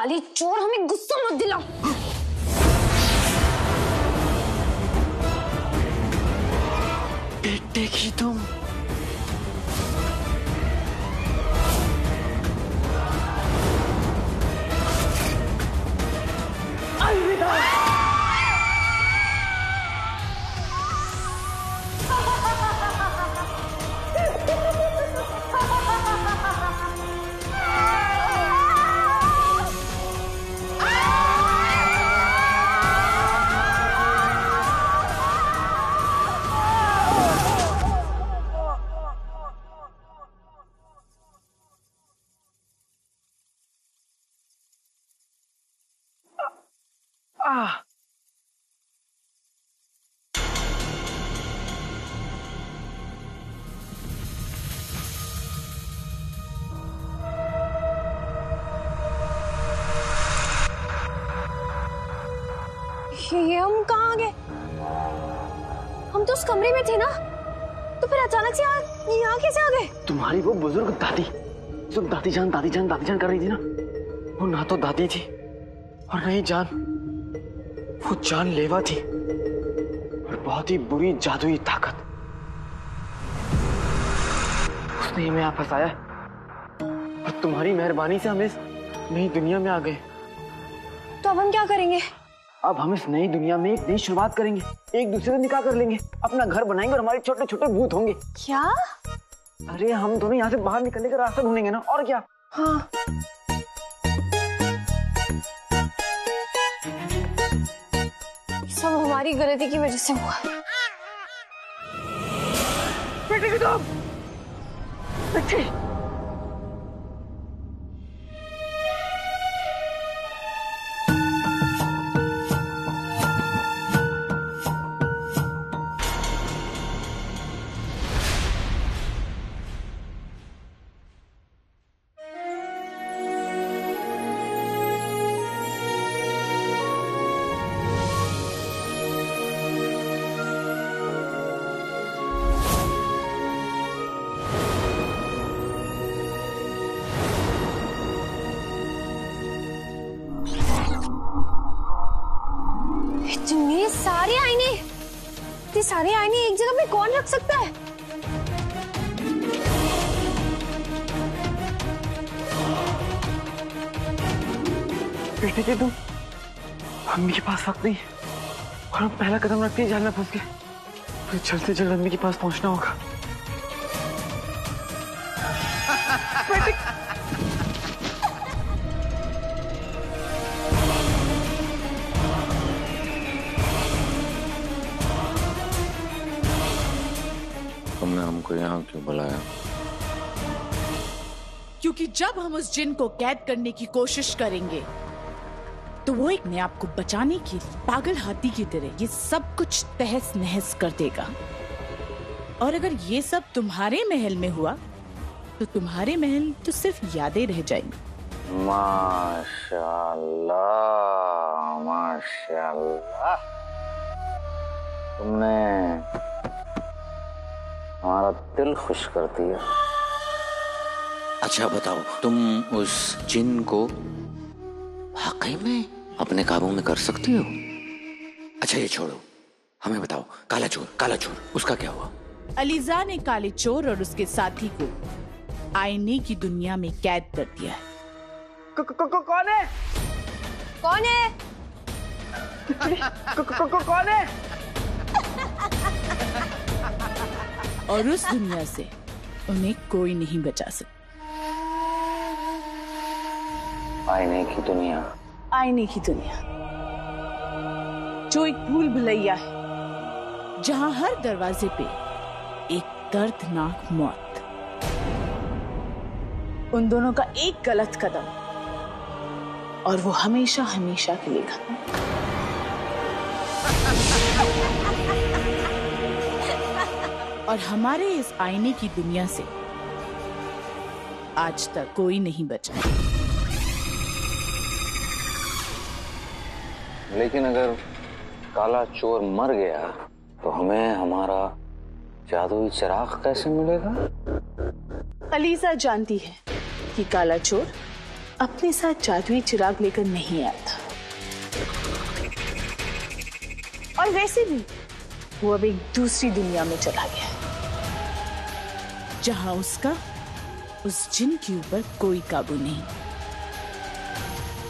काली चोर, हमें गुस्सा मत दिलाओ। देखी तुम। अलविदा। ये हम कहाँ आ गए? हम तो उस कमरे में थे ना, तो फिर अचानक से यहाँ कैसे आ गए? तुम्हारी वो बुजुर्ग दादी जो दादी जान कर रही थी ना, वो ना तो दादी थी और नहीं जान, वो जानलेवा थी और बहुत ही बुरी जादुई ताकत। उसने हमें यहाँ फंसाया और तुम्हारी मेहरबानी से हम इस नई दुनिया में आ गए। तो अब हम क्या करेंगे? अब हम इस नई दुनिया में एक नई शुरुआत करेंगे, एक दूसरे से निकाह कर लेंगे, अपना घर बनाएंगे और हमारे छोटे छोटे भूत होंगे। क्या? अरे हम दोनों यहाँ से बाहर निकलने का रास्ता ढूंढेंगे ना, और क्या। हाँ। सब हमारी गलती की वजह से हुआ। बेटे की तुम बेटे। इतने सारे आईने एक जगह पे कौन रख सकता है? बेटे के तुम, अम्मी के पास वक्त नहीं और हम पहला कदम रखते ही जाल में फंस गए। फिर जल्द से जल्द अम्मी के पास पहुंचना होगा। बेटे तुमने हमको यहाँ क्यों बुलाया? क्योंकि जब हम उस जिन को कैद करने की कोशिश करेंगे तो वो एक ने आपको बचाने के लिए पागल हाथी की तरह ये सब कुछ तहस नहस कर देगा। और अगर ये सब तुम्हारे महल में हुआ तो तुम्हारे महल तो सिर्फ यादें रह जाएंगी। माशाल्लाह, माशाल्लाह, तुमने हमारा दिल खुश कर दिया। अच्छा बताओ, तुम उस जिन को वाकई में अपने काबू में कर सकती हो? अच्छा ये छोड़ो, हमें बताओ, काला चोर उसका क्या हुआ? अलीजा ने काले चोर और उसके साथी को आईने की दुनिया में कैद कर दिया है। कौन है? कौन है? कौन है? और उस दुनिया से उन्हें कोई नहीं बचा सकता। आईने की दुनिया? आईने की दुनिया जो एक भूल भुलैया है, जहां हर दरवाजे पे एक दर्दनाक मौत। उन दोनों का एक गलत कदम और वो हमेशा हमेशा के लिए खत्म। और हमारे इस आईने की दुनिया से आज तक कोई नहीं बचा। लेकिन अगर काला चोर मर गया तो हमें हमारा जादुई चिराग कैसे मिलेगा? अलीजा जानती है कि काला चोर अपने साथ जादुई चिराग लेकर नहीं आया था, और वैसे भी वो अब एक दूसरी दुनिया में चला गया जहां उसका उस जिन के ऊपर कोई काबू नहीं,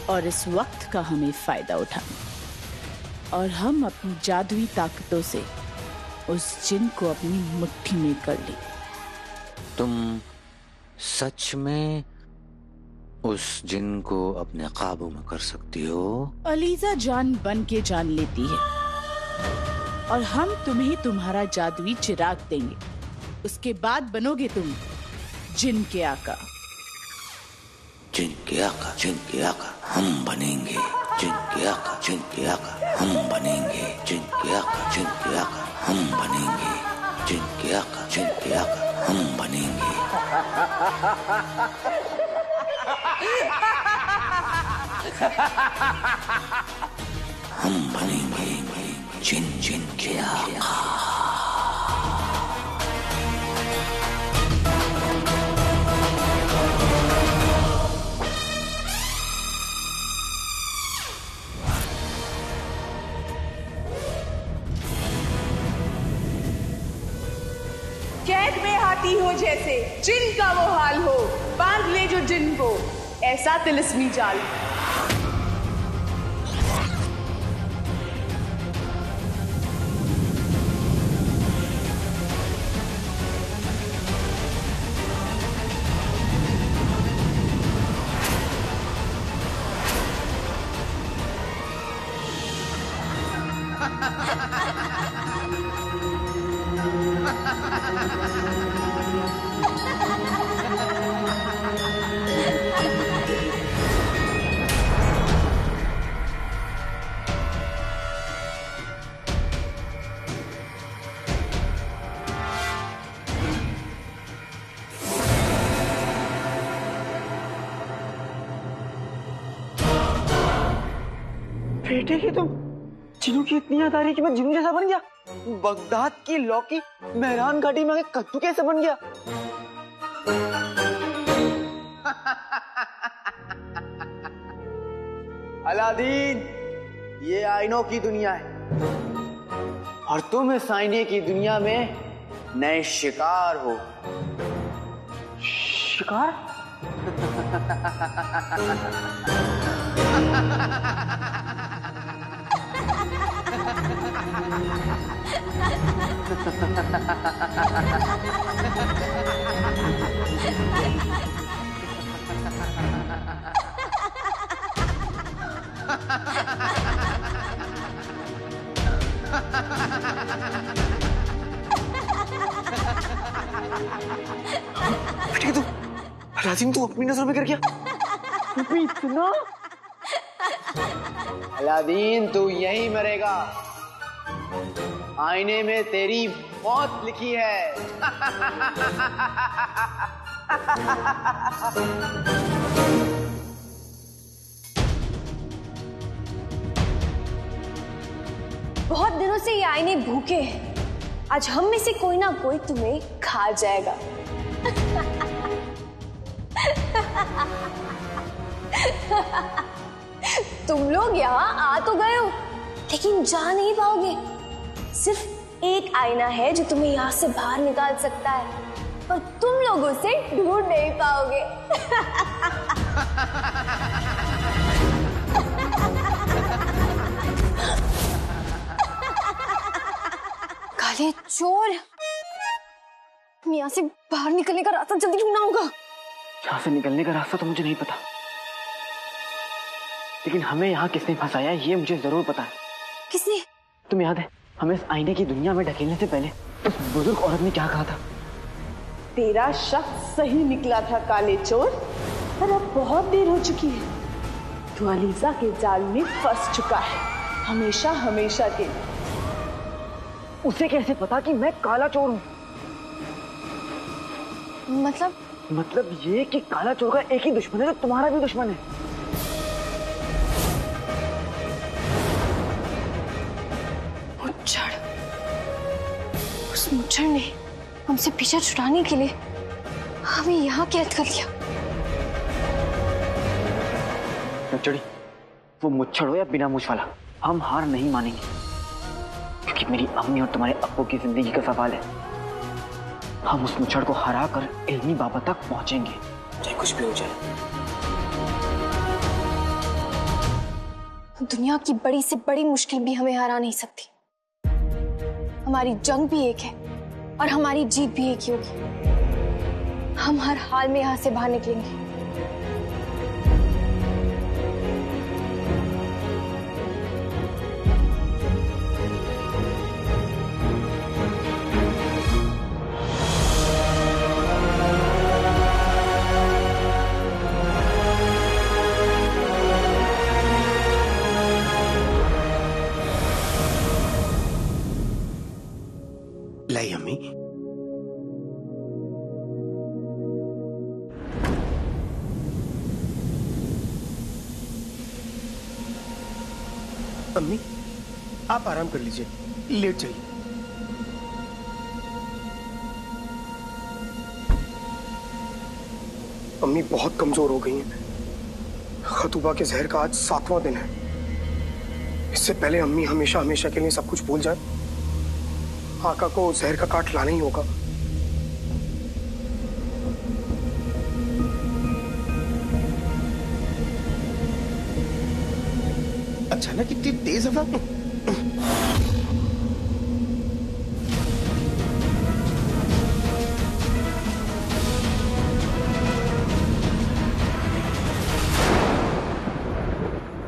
और इस वक्त का हमें फायदा उठाना और हम अपनी जादुई ताकतों से उस जिन को अपनी मुट्ठी में कर ली। तुम सच में उस जिन को अपने काबू में कर सकती हो? अलीजा जान बन के जान लेती है, और हम तुम्हें तुम्हारा जादुई चिराग देंगे। उसके बाद बनोगे तुम जिन के आका। जिन के आका, जिन के आका हम बनेंगे। जिन के आका, जिन के आका हम बनेंगे। जिन के आका, जिन के आका हम बनेंगे। जिन के आका, जिन के आका हम बनेंगे। हम बनेंगे जिन जिन के आका। कैद में हाथी हो जैसे जिन का वो हाल हो, बांध ले जो जिन को ऐसा तिलिस्मी जाल। बेटे की तुम जिनों की इतनी याद आ रही कि मैं जिनों जैसा बन गया? बगदाद की लौकी मेहरान घाटी में कद्दू कैसे बन गया? अलादीन, ये आईनों की दुनिया है और तुम इस आईने की दुनिया में नए शिकार हो। शिकार? तू राजिम, तू अपनी नजरों में कर गया? इतना? अलादीन, तू यहीं मरेगा। आईने में तेरी मौत लिखी है। बहुत दिनों से ये आईने भूखे हैं। आज हम में से कोई ना कोई तुम्हें खा जाएगा। तुम लोग यहाँ आ तो गए हो, लेकिन जा नहीं पाओगे। सिर्फ एक आईना है जो तुम्हें यहाँ से बाहर निकाल सकता है, और तुम लोग उसे ढूंढ नहीं पाओगे। काले चोर, यहाँ से बाहर निकलने का रास्ता जल्दी ढूंढना होगा। यहाँ से निकलने का रास्ता तो मुझे नहीं पता, लेकिन हमें यहाँ किसने फंसाया ये मुझे जरूर पता है। किसने? तुम्हें याद है हमें इस आईने की दुनिया में ढकेलने से पहले उस बुजुर्ग औरत ने क्या कहा था? तेरा शक सही निकला था काले चोर, पर अब बहुत देर हो चुकी है। तू अलीजा के जाल में फंस चुका है, हमेशा हमेशा के लिए। उसे कैसे पता कि मैं काला चोर हूँ? मतलब ये कि काला चोर का एक ही दुश्मन है तो तुम्हारा भी दुश्मन है। उस मुच्छर ने हमसे पीछा छुड़ाने के लिए हमें यहाँ कैद कर लिया। नक्चड़ी, वो मुच्छड़ हो या बिना मूछ वाला, हम हार नहीं मानेंगे, क्योंकि मेरी अम्मी और तुम्हारे अप्पू की जिंदगी का सवाल है। हम उस मुच्छड़ को हरा कर इल्मी बाबा तक पहुंचेंगे, चाहे कुछ भी हो जाए। दुनिया की बड़ी से बड़ी मुश्किल भी हमें हरा नहीं सकती। हमारी जंग भी एक है और हमारी जीत भी एक ही होगी। हम हर हाल में यहां से बाहर निकलेंगे। लाई अम्मी, अम्मी आप आराम कर लीजिए, लेट जाइए। अम्मी बहुत कमजोर हो गई हैं। खतूबा के जहर का आज 7वां दिन है। इससे पहले अम्मी हमेशा हमेशा के लिए सब कुछ भूल जाए, आका को जहर का काट लाना ही होगा। अचानक इतनी तेज हवा।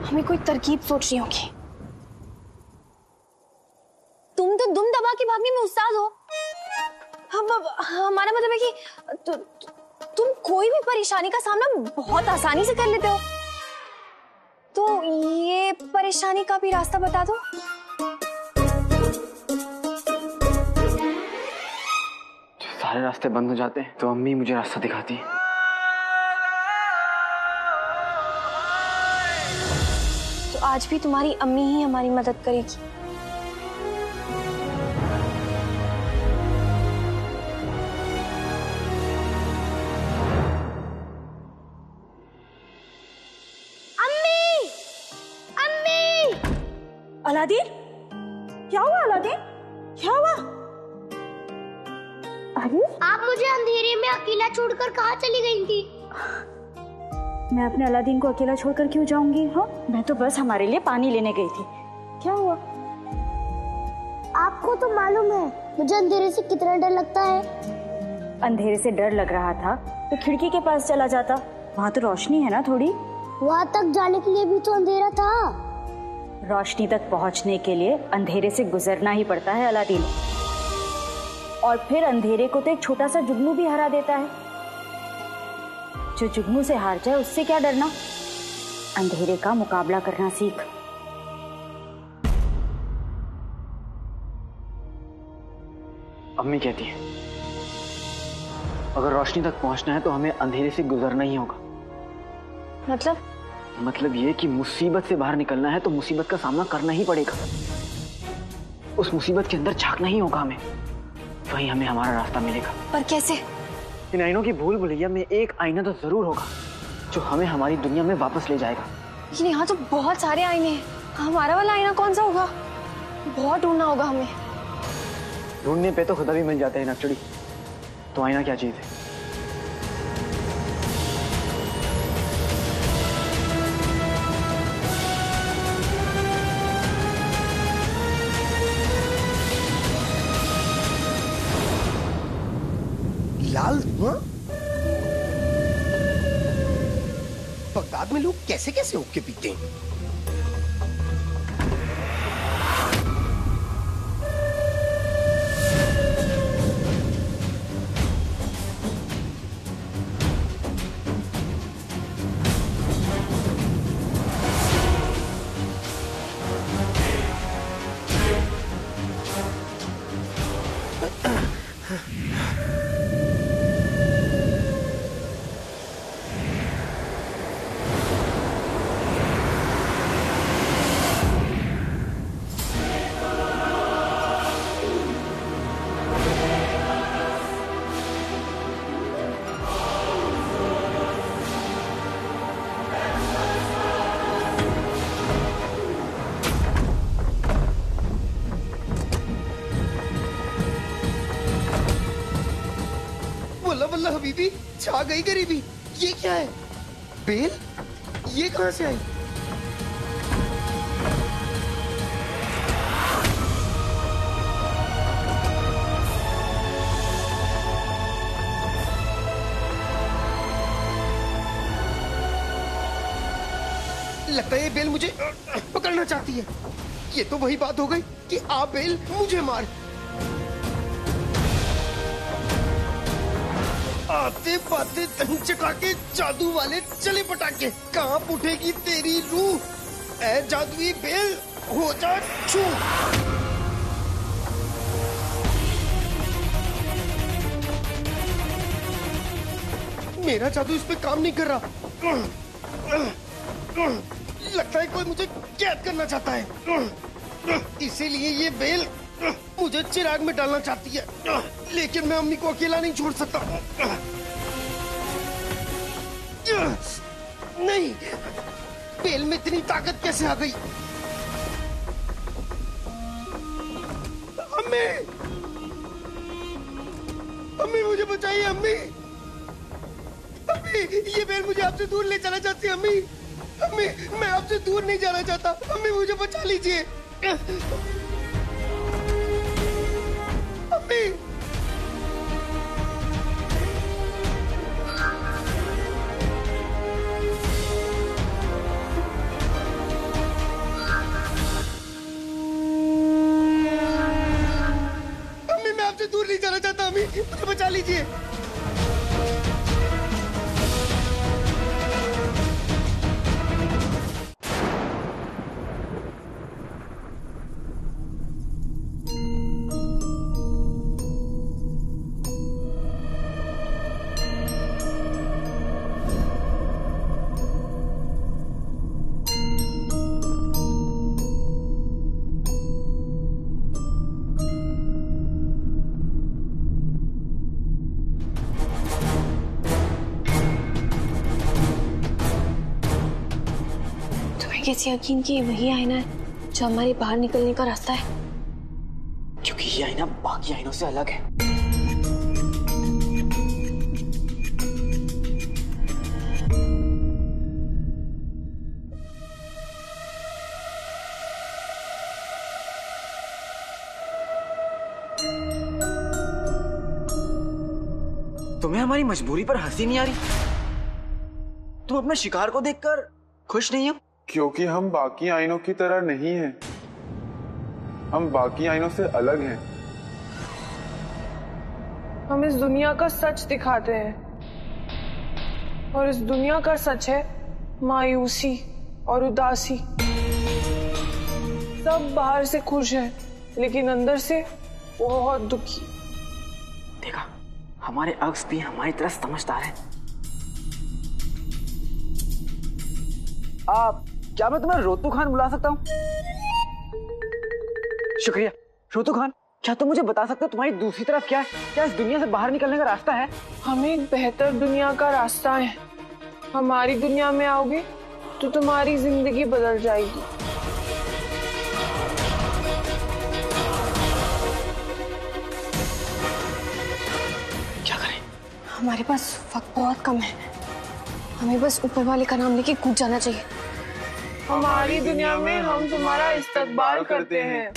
हमें कोई तरकीब सोचनी होगी। तुम तो दुम दबा के भागने में उस्ताद हो। हमारा मतलब है कि तुम कोई भी परेशानी का सामना बहुत आसानी से कर लेते हो। तो ये परेशानी का भी रास्ता बता दो। सारे रास्ते बंद हो जाते हैं तो अम्मी मुझे रास्ता दिखाती है। तो आज भी तुम्हारी अम्मी ही हमारी मदद करेगी। अलादीन, क्या हुआ अलादीन? क्या हुआ? अरे आप मुझे अंधेरे में अकेला छोड़कर कहाँ चली गई थी? मैं अपने अलादीन को अकेला छोड़कर क्यों जाऊंगी? हाँ, मैं तो बस हमारे लिए पानी लेने गई थी। क्या हुआ? आपको तो मालूम है मुझे अंधेरे से कितना डर लगता है। अंधेरे से डर लग रहा था तो खिड़की के पास चला जाता, वहाँ तो रोशनी है ना थोड़ी। वहाँ तक जाने के लिए भी तो अंधेरा था। रोशनी तक पहुंचने के लिए अंधेरे से गुजरना ही पड़ता है अलादीन। और फिर अंधेरे को तो एक छोटा सा जुगनू भी हरा देता है। जो जुगनू से हार जाए उससे क्या डरना। अंधेरे का मुकाबला करना सीख। अम्मी कहती है अगर रोशनी तक पहुंचना है तो हमें अंधेरे से गुजरना ही होगा। मतलब ये कि मुसीबत से बाहर निकलना है तो मुसीबत का सामना करना ही पड़ेगा। उस मुसीबत के अंदर झांकना ही होगा हमें, वहीं हमें हमारा रास्ता मिलेगा। पर कैसे? इन आईनों की भूल भुलैया में एक आईना तो जरूर होगा जो हमें हमारी दुनिया में वापस ले जाएगा। लेकिन यहाँ तो बहुत सारे आईने हैं, हमारा वाला आईना कौन सा होगा? बहुत ढूंढना होगा हमें। ढूंढने पे तो खुदा भी मिल जाते हैं नक्चड़ी, तो आईना क्या चीज है? लाल धुआं? बगदाद में लोग कैसे कैसे हुक्के पीते हैं? बल्ला हबीबी, छा गई गरीबी। ये क्या है? बेल? ये कहां से आई? लगता है ये बेल मुझे पकड़ना चाहती है। ये तो वही बात हो गई कि आप बेल मुझे मार। आते बाते तन चटाके, जादू वाले चले पटाके। कहाँ उठेगी तेरी रूह, ऐ जादुई बेल हो जा छू। मेरा जादू इस पे काम नहीं कर रहा। लगता है कोई मुझे कैद करना चाहता है, इसीलिए ये बेल मुझे चिराग में डालना चाहती है। लेकिन मैं अम्मी को अकेला नहीं छोड़ सकता। नहीं, बेल में इतनी ताकत कैसे आ गई? अम्मी, अम्मी मुझे बचाइए। अम्मी, अम्मी, ये बेल मुझे आपसे दूर ले जाना चाहती है। अम्मी, अम्मी, मैं आपसे दूर नहीं जाना चाहता। अम्मी मुझे बचा लीजिए। अम्मी, अम्मी, मैं आपसे दूर नहीं जाना चाहता। अम्मी मुझे बचा लीजिए। कैसे यकीन कि वही आईना है जो हमारे बाहर निकलने का रास्ता है? क्योंकि ये आईना बाकी आईनों से अलग है। तुम्हें हमारी मजबूरी पर हंसी नहीं आ रही? तुम अपने शिकार को देखकर खुश नहीं हो? क्योंकि हम बाकी आइनों की तरह नहीं हैं। हम बाकी आइनों से अलग हैं। हम इस दुनिया का सच दिखाते हैं, और इस दुनिया का सच है मायूसी और उदासी। सब बाहर से खुश हैं, लेकिन अंदर से बहुत दुखी। देखा, हमारे अक्स भी हमारी तरह समझदार हैं। क्या मैं तुम्हें रोतू खान बुला सकता हूँ? शुक्रिया। रोतू खान, क्या तुम मुझे बता सकते हो तुम्हारी दूसरी तरफ क्या है? क्या इस दुनिया से बाहर निकलने का रास्ता है? हमें एक बेहतर दुनिया का रास्ता है। हमारी दुनिया में आओगे तो तुम्हारी जिंदगी बदल जाएगी। क्या करें? हमारे पास वक्त बहुत कम है। हमें बस ऊपर वाले का नाम लेके कूद जाना चाहिए। हमारी दुनिया में हम तुम्हारा इस्तकबाल करते हैं।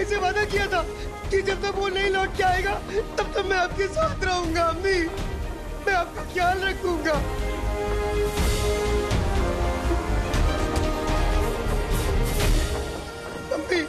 से वादा किया था कि जब तक वो नहीं लौट के आएगा तब तक मैं आपके साथ रहूंगा। अम्मी, मैं आपका ख्याल रखूंगा। अम्मी,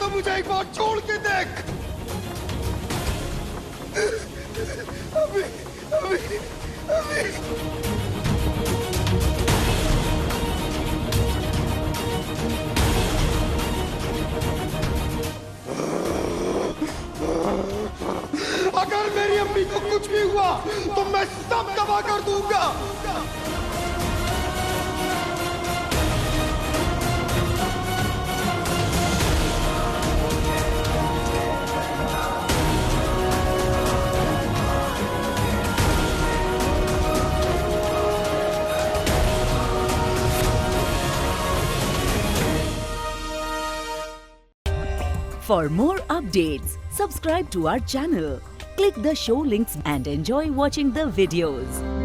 तो मुझे एक बार छोड़ के देख। अभी, अभी, अभी। अगर मेरी अम्मी को कुछ भी हुआ तो मैं सब तबाह कर दूंगा। For more updates, subscribe to our channel, click the show links and enjoy watching the videos.